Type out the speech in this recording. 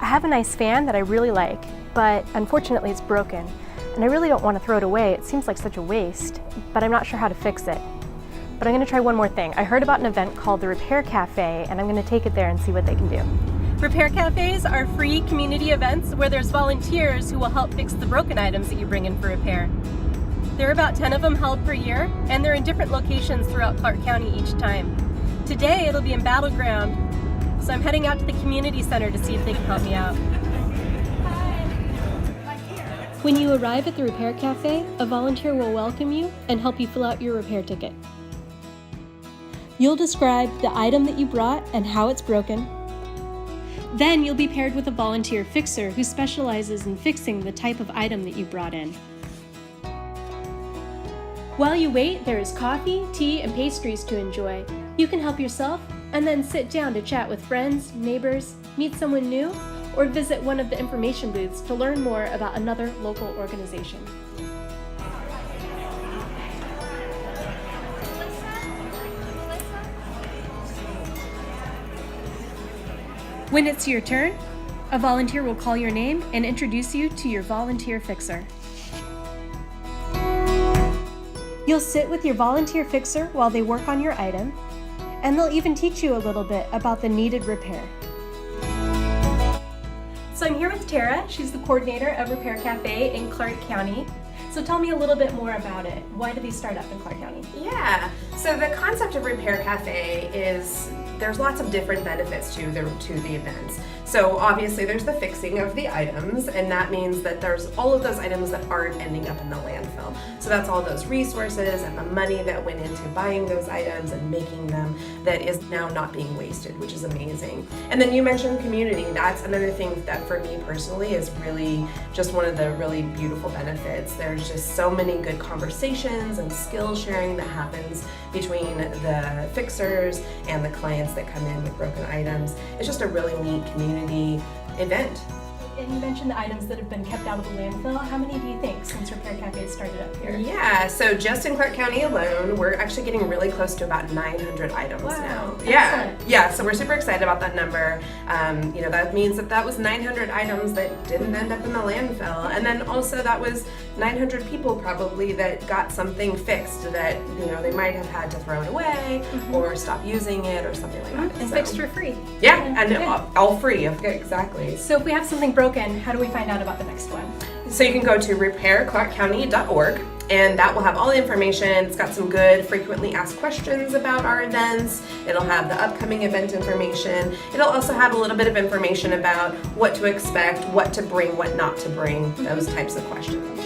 I have a nice fan that I really like, but unfortunately it's broken, and I really don't want to throw it away. It seems like such a waste, but I'm not sure how to fix it. But I'm going to try one more thing. I heard about an event called the Repair Cafe, and I'm going to take it there and see what they can do. Repair cafes are free community events where there's volunteers who will help fix the broken items that you bring in for repair. There are about 10 of them held per year, and they're in different locations throughout Clark County each time. Today it'll be in Battleground, so I'm heading out to the community center to see if they can help me out. When you arrive at the Repair Cafe, a volunteer will welcome you and help you fill out your repair ticket. You'll describe the item that you brought and how it's broken. Then you'll be paired with a volunteer fixer who specializes in fixing the type of item that you brought in. While you wait, there is coffee, tea, and pastries to enjoy. You can help yourself and then sit down to chat with friends, neighbors, meet someone new, or visit one of the information booths to learn more about another local organization. When it's your turn, a volunteer will call your name and introduce you to your volunteer fixer. You'll sit with your volunteer fixer while they work on your item, and they'll even teach you a little bit about the needed repair. So I'm here with Tara. She's the coordinator of Repair Cafe in Clark County. So tell me a little bit more about it. Why did these start up in Clark County? Yeah, so the concept of Repair Cafe is there's lots of different benefits to the events. So obviously there's the fixing of the items, and that means that there's all of those items that aren't ending up in the landfill. So that's all those resources and the money that went into buying those items and making them that is now not being wasted, which is amazing. And then you mentioned community. That's another thing that for me personally is really just one of the really beautiful benefits. There's just so many good conversations and skill sharing that happens between the fixers and the clients that come in with broken items. It's just a really neat community event. And you mentioned the items that have been kept out of the landfill. How many do you think since Repair Cafe started up here? Yeah, so just in Clark County alone, we're actually getting really close to about 900 items now. Excellent. Yeah, so we're super excited about that number. That means that was 900 items that didn't end up in the landfill. And then also that was 900 people probably that got something fixed that, they might have had to throw it away or stop using it or something like that. And fixed for free. Yeah, and all free, exactly. So if we have something broken, how do we find out about the next one? So you can go to repairclarkcounty.org, and that will have all the information. It's got some good frequently asked questions about our events. It'll have the upcoming event information. It'll also have a little bit of information about what to expect, what to bring, what not to bring, those types of questions.